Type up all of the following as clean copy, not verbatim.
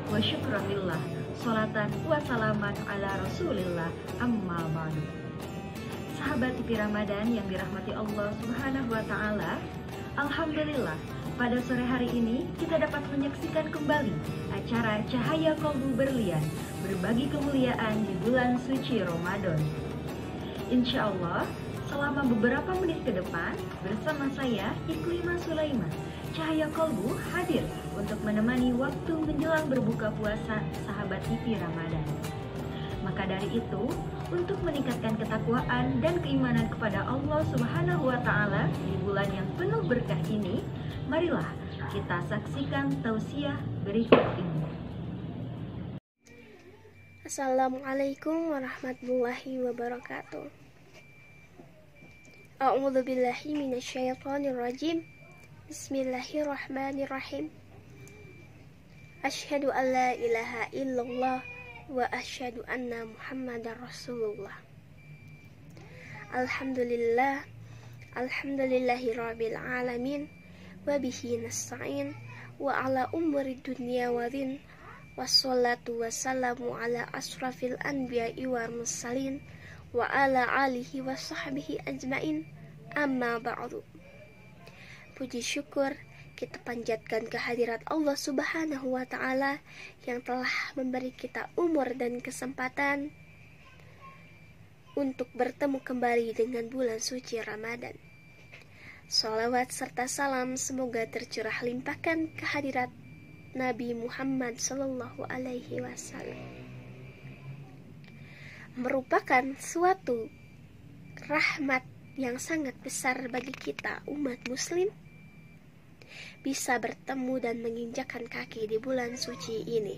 wa syukran lillah, sholatan wa salaman ala rasulillah, amma ba'du. Sahabat TV Ramadan yang dirahmati Allah Subhanahu wa Ta'ala, alhamdulillah, pada sore hari ini kita dapat menyaksikan kembali acara Cahaya Kolbu Berlian, berbagi kemuliaan di bulan suci Ramadan. Insya Allah, selama beberapa menit ke depan, bersama saya, Iklimah Sulaiman, Cahaya Kolbu hadir untuk menemani waktu menjelang berbuka puasa sahabat TV Ramadan. Maka dari itu, untuk meningkatkan ketakwaan dan keimanan kepada Allah Subhanahu wa Ta'ala di bulan yang penuh berkah ini, marilah kita saksikan tausiah berikut ini. Assalamualaikum warahmatullahi wabarakatuh. A'udzu billahi minasyaitonir rajim. Bismillahirrahmanirrahim. Asyhadu an la ilaha illallah wa asyhadu anna Muhammadar Rasulullah. Alhamdulillahirabbil alamin wa bihi nasta'in wa ala umuri dunya wa din. Wassalatu wassalamu ala asrafil anbiya'i wal mursalin wa ala alihi wa sahbihi ajmain, amma ba'du. Puji syukur kita panjatkan kehadirat Allah Subhanahu wa Ta'ala yang telah memberi kita umur dan kesempatan untuk bertemu kembali dengan bulan suci Ramadan. Sholawat serta salam semoga tercurah limpahkan kehadirat Nabi Muhammad Sallallahu Alaihi Wasallam. Merupakan suatu rahmat yang sangat besar bagi kita umat muslim bisa bertemu dan menginjakkan kaki di bulan suci ini.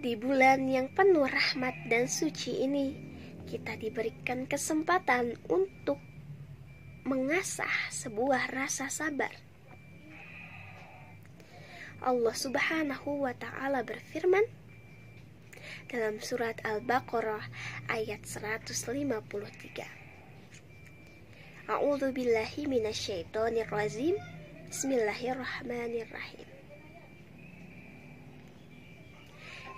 Di bulan yang penuh rahmat dan suci ini, kita diberikan kesempatan untuk mengasah sebuah rasa sabar. Allah Subhanahu wa Ta'ala berfirman dalam surat Al-Baqarah ayat 153. A'udzu billahi minasyaitonir rajim. Bismillahirrahmanirrahim.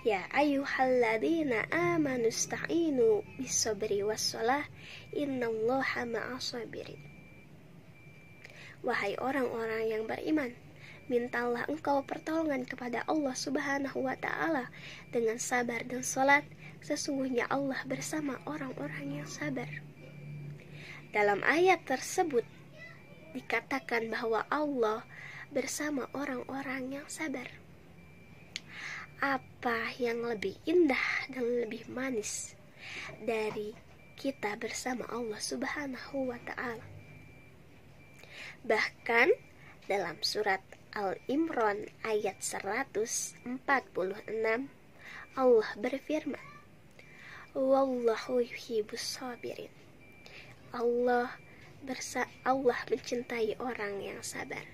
Ya ayyuhalladzina amanu ista'inu bis-sabri was-shalah innallaha ma'as sabirin. Wahai orang-orang yang beriman, mintalah engkau pertolongan kepada Allah Subhanahu wa Ta'ala dengan sabar dan salat. Sesungguhnya Allah bersama orang-orang yang sabar. Dalam ayat tersebut dikatakan bahwa Allah bersama orang-orang yang sabar. Apa yang lebih indah dan lebih manis dari kita bersama Allah Subhanahu wa Ta'ala? Bahkan dalam surat Al-Imran ayat 146 Allah berfirman, Wallahu yuhibbus sabirin. Allah mencintai orang yang sabar.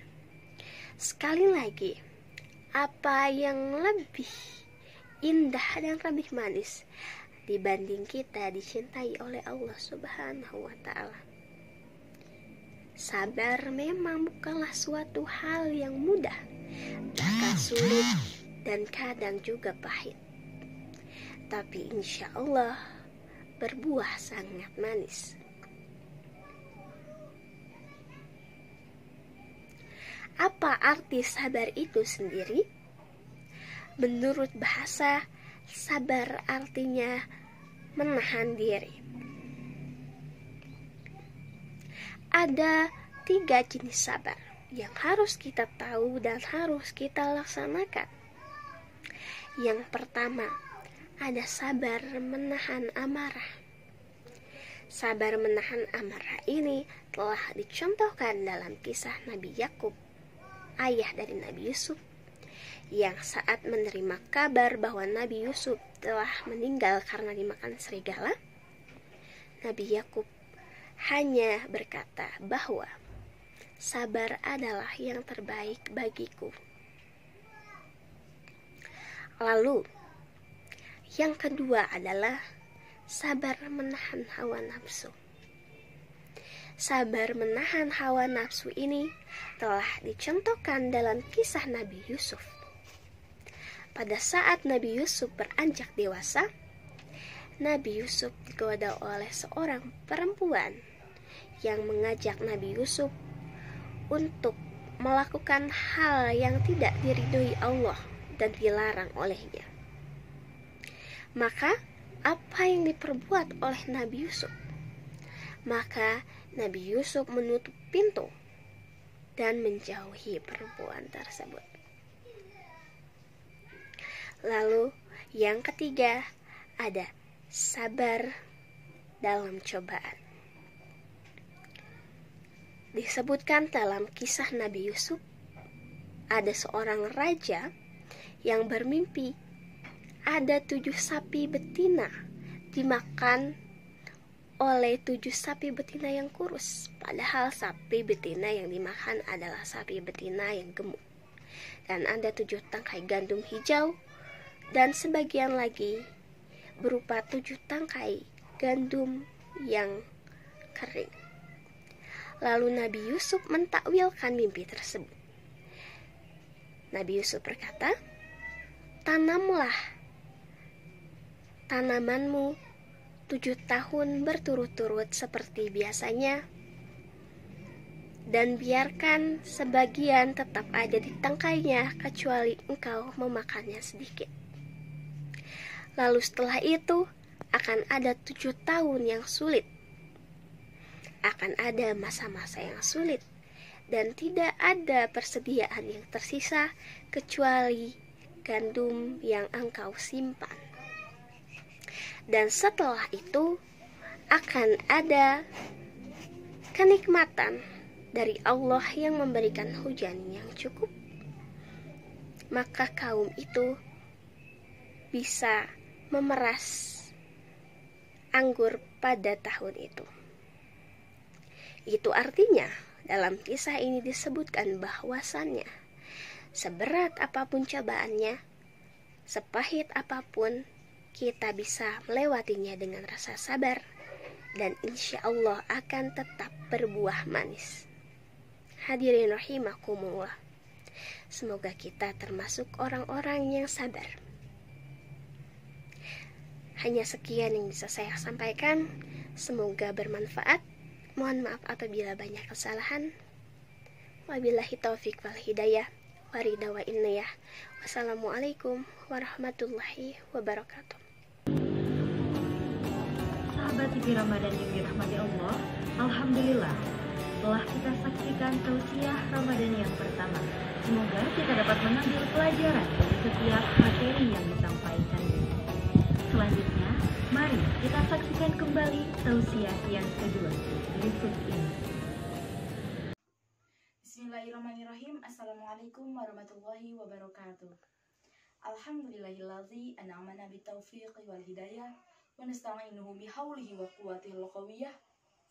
Sekali lagi, apa yang lebih indah dan lebih manis dibanding kita dicintai oleh Allah Subhanahu wa Ta'ala? Sabar memang bukanlah suatu hal yang mudah, bahkan sulit dan kadang juga pahit. Tapi insya Allah berbuah sangat manis. Apa arti sabar itu sendiri? Menurut bahasa, sabar artinya menahan diri. Ada 3 jenis sabar yang harus kita tahu dan harus kita laksanakan. Yang pertama, ada sabar menahan amarah. Sabar menahan amarah ini telah dicontohkan dalam kisah Nabi Yakub, ayah dari Nabi Yusuf, yang saat menerima kabar bahwa Nabi Yusuf telah meninggal karena dimakan serigala, Nabi Yakub hanya berkata bahwa sabar adalah yang terbaik bagiku. Lalu, yang kedua adalah sabar menahan hawa nafsu. Sabar menahan hawa nafsu ini telah dicontohkan dalam kisah Nabi Yusuf. Pada saat Nabi Yusuf beranjak dewasa, Nabi Yusuf digoda oleh seorang perempuan yang mengajak Nabi Yusuf untuk melakukan hal yang tidak diridhoi Allah dan dilarang olehnya. Maka, apa yang diperbuat oleh Nabi Yusuf? Maka Nabi Yusuf menutup pintu dan menjauhi perempuan tersebut. Lalu yang ketiga, ada sabar dalam cobaan. Disebutkan dalam kisah Nabi Yusuf, ada seorang raja yang bermimpi ada 7 sapi betina dimakan oleh 7 sapi betina yang kurus. Padahal sapi betina yang dimakan adalah sapi betina yang gemuk. Dan ada 7 tangkai gandum hijau dan sebagian lagi berupa 7 tangkai gandum yang kering. Lalu Nabi Yusuf mentakwilkan mimpi tersebut. Nabi Yusuf berkata, "Tanamlah tanamanmu 7 tahun berturut-turut seperti biasanya, dan biarkan sebagian tetap ada di tangkainya kecuali engkau memakannya sedikit. Lalu setelah itu akan ada 7 tahun yang sulit. Akan ada masa-masa yang sulit dan tidak ada persediaan yang tersisa kecuali gandum yang engkau simpan. Dan setelah itu akan ada kenikmatan dari Allah yang memberikan hujan yang cukup. Maka kaum itu bisa memeras anggur pada tahun itu." Itu artinya dalam kisah ini disebutkan bahwasannya seberat apapun cobaannya, sepahit apapun, kita bisa melewatinya dengan rasa sabar dan insya Allah akan tetap berbuah manis. Hadirin rahimakumullah, semoga kita termasuk orang-orang yang sabar. Hanya sekian yang bisa saya sampaikan, semoga bermanfaat. Mohon maaf apabila banyak kesalahan. Wabillahi taufiq wal hidayah. Warida wa innayah. Wassalamualaikum warahmatullahi wabarakatuh. Sahabat TV Ramadan yang dirahmati Allah, Alhamdulillah telah kita saksikan tausiah Ramadan yang pertama. Semoga kita dapat mengambil pelajaran dari setiap materi yang disampaikan. Selanjutnya, mari kita saksikan kembali tausiah yang kedua berikut ini. Bismillahirrahmanirrahim. Assalamualaikum warahmatullahi wabarakatuh. Alhamdulillahilladzi an'amana bitaufiqi wal hidayah wa nasta'inuhu bihaulihi wa quwwatihil qawiyah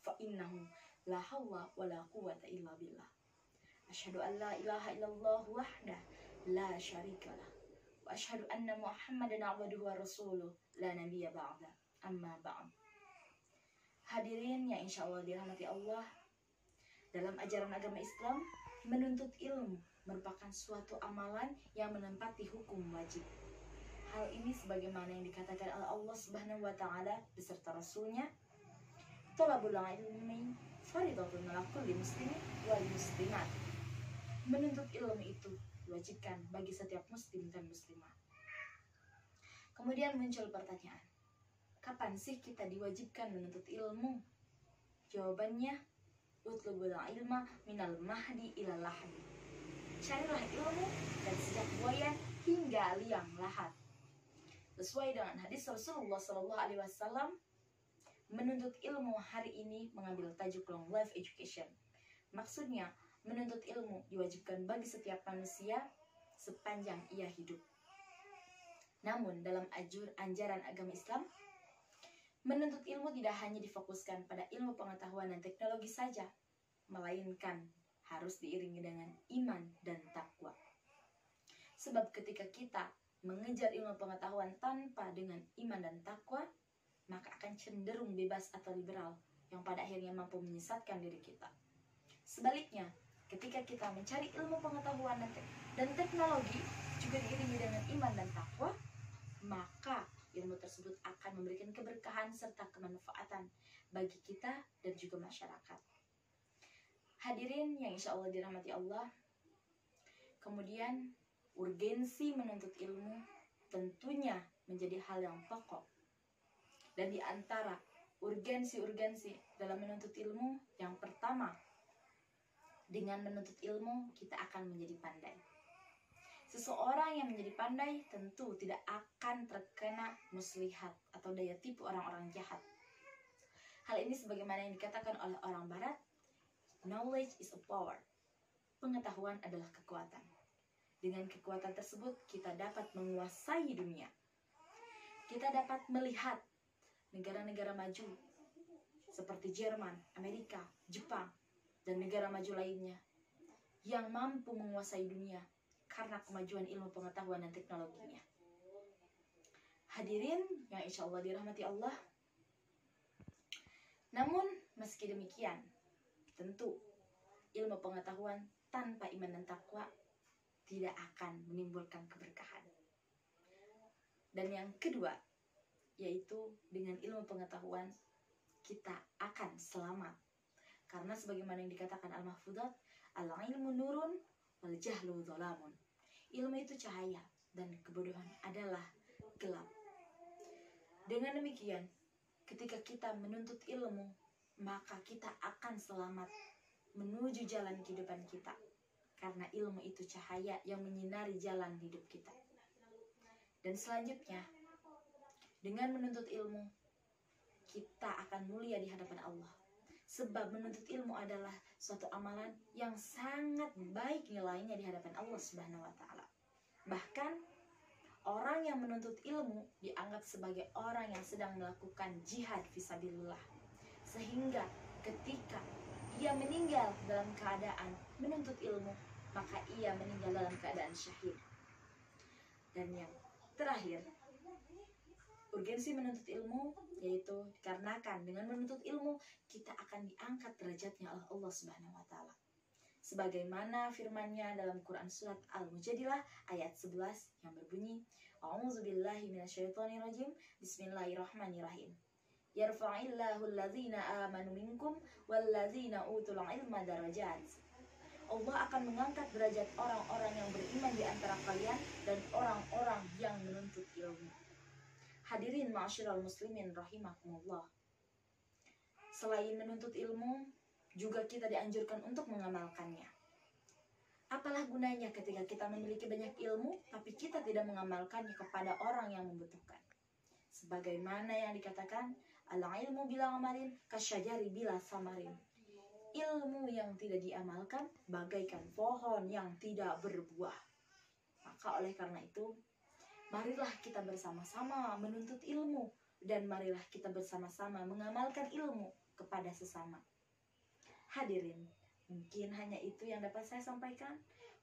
fa innahu la hawla wa la quwwata illa billah. Asyhadu an la ilaha illallah wahdah la syarikalah wa asyhadu anna Muhammadan abduhu wa rasuluh la nabiyya ba'da. Amma ba'd. Hadirin yang insyaallah dirahmati Allah, dalam ajaran agama Islam, menuntut ilmu merupakan suatu amalan yang menempati hukum wajib. Hal ini sebagaimana yang dikatakan oleh Allah Subhanahu wa taala beserta Rasulnya, "Thalabul ilmi fardhatun 'ala kulli muslimin wal muslimat." Menuntut ilmu itu diwajibkan bagi setiap muslim dan muslimah. Kemudian muncul pertanyaan, kapan sih kita diwajibkan menuntut ilmu? Jawabannya, utlubul ilma minal mahdi ilal lahdi. Carilah ilmu dari sejak buaya hingga liang lahat. Sesuai dengan hadis Rasulullah SAW, menuntut ilmu hari ini mengambil tajuk long life education. Maksudnya, menuntut ilmu diwajibkan bagi setiap manusia sepanjang ia hidup. Namun dalam ajaran agama Islam, menuntut ilmu tidak hanya difokuskan pada ilmu pengetahuan dan teknologi saja, melainkan harus diiringi dengan iman dan takwa. Sebab ketika kita mengejar ilmu pengetahuan tanpa dengan iman dan takwa, maka akan cenderung bebas atau liberal, yang pada akhirnya mampu menyesatkan diri kita. Sebaliknya, ketika kita mencari ilmu pengetahuan dan teknologi juga diiringi dengan iman dan takwa, maka ilmu tersebut akan memberikan keberkahan serta kemanfaatan bagi kita dan juga masyarakat. Hadirin yang insya Allah dirahmati Allah, kemudian urgensi menuntut ilmu tentunya menjadi hal yang pokok. Dan di antara urgensi dalam menuntut ilmu, yang pertama, dengan menuntut ilmu kita akan menjadi pandai. Seseorang yang menjadi pandai tentu tidak akan terkena muslihat atau daya tipu orang-orang jahat. Hal ini sebagaimana yang dikatakan oleh orang barat, knowledge is a power. Pengetahuan adalah kekuatan. Dengan kekuatan tersebut kita dapat menguasai dunia. Kita dapat melihat negara-negara maju seperti Jerman, Amerika, Jepang, dan negara maju lainnya yang mampu menguasai dunia karena kemajuan ilmu pengetahuan dan teknologinya. Hadirin yang insya Allah dirahmati Allah, namun meski demikian, tentu ilmu pengetahuan tanpa iman dan takwa tidak akan menimbulkan keberkahan. Dan yang kedua, yaitu dengan ilmu pengetahuan kita akan selamat. Karena sebagaimana yang dikatakan Al-Mahfudzat, al-ilmu nurun wal jahlu dhalamun. Ilmu itu cahaya dan kebodohan adalah gelap. Dengan demikian, ketika kita menuntut ilmu, maka kita akan selamat menuju jalan kehidupan kita. Karena ilmu itu cahaya yang menyinari jalan hidup kita. Dan selanjutnya, dengan menuntut ilmu, kita akan mulia di hadapan Allah. Sebab menuntut ilmu adalah suatu amalan yang sangat baik nilainya di hadapan Allah Subhanahu wa Ta'ala. Bahkan orang yang menuntut ilmu dianggap sebagai orang yang sedang melakukan jihad fisabilillah. Sehingga ketika ia meninggal dalam keadaan menuntut ilmu, maka ia meninggal dalam keadaan syahid. Dan yang terakhir, urgensi menuntut ilmu yaitu dikarenakan dengan menuntut ilmu kita akan diangkat derajatnya oleh Allah Subhanahu wa Ta'ala. Sebagaimana firman-Nya dalam Quran surat Al-Mujadilah ayat 11 yang berbunyi, A'udzubillahi minasyaitonirrajim, Bismillahirrahmanirrahim. Yarfa'illahu alladzina amanu minkum walladzina utul ilma darajat. Allah akan mengangkat derajat orang-orang yang beriman di antara kalian dan orang-orang yang menuntut ilmu. Hadirin ma'asyiral muslimin rahimakumullah. Selain menuntut ilmu, juga kita dianjurkan untuk mengamalkannya. Apalah gunanya ketika kita memiliki banyak ilmu, tapi kita tidak mengamalkannya kepada orang yang membutuhkan. Sebagaimana yang dikatakan, al-ilmu bila amalin kasyajari bila samarin. Ilmu yang tidak diamalkan bagaikan pohon yang tidak berbuah. Maka oleh karena itu, marilah kita bersama-sama menuntut ilmu dan marilah kita bersama-sama mengamalkan ilmu kepada sesama. Hadirin, mungkin hanya itu yang dapat saya sampaikan.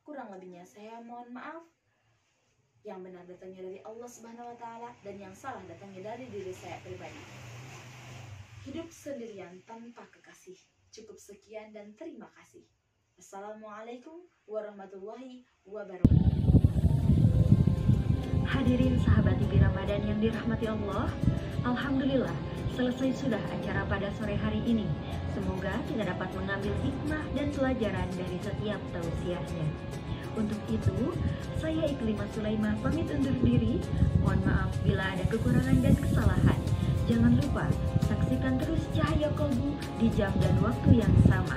Kurang lebihnya saya mohon maaf. Yang benar datangnya dari Allah Subhanahu wa Ta'ala dan yang salah datangnya dari diri saya pribadi. Hidup sendirian tanpa kekasih. Cukup sekian dan terima kasih. Assalamualaikum warahmatullahi wabarakatuh. Hadirin sahabat TV Ramadan yang dirahmati Allah, alhamdulillah selesai sudah acara pada sore hari ini. Semoga kita dapat mengambil hikmah dan pelajaran dari setiap tausiahnya. Untuk itu, saya Iklimah Sulaimah pamit undur diri. Mohon maaf bila ada kekurangan dan kesalahan. Jangan lupa saksikan terus Cahaya Kolbu di jam dan waktu yang sama.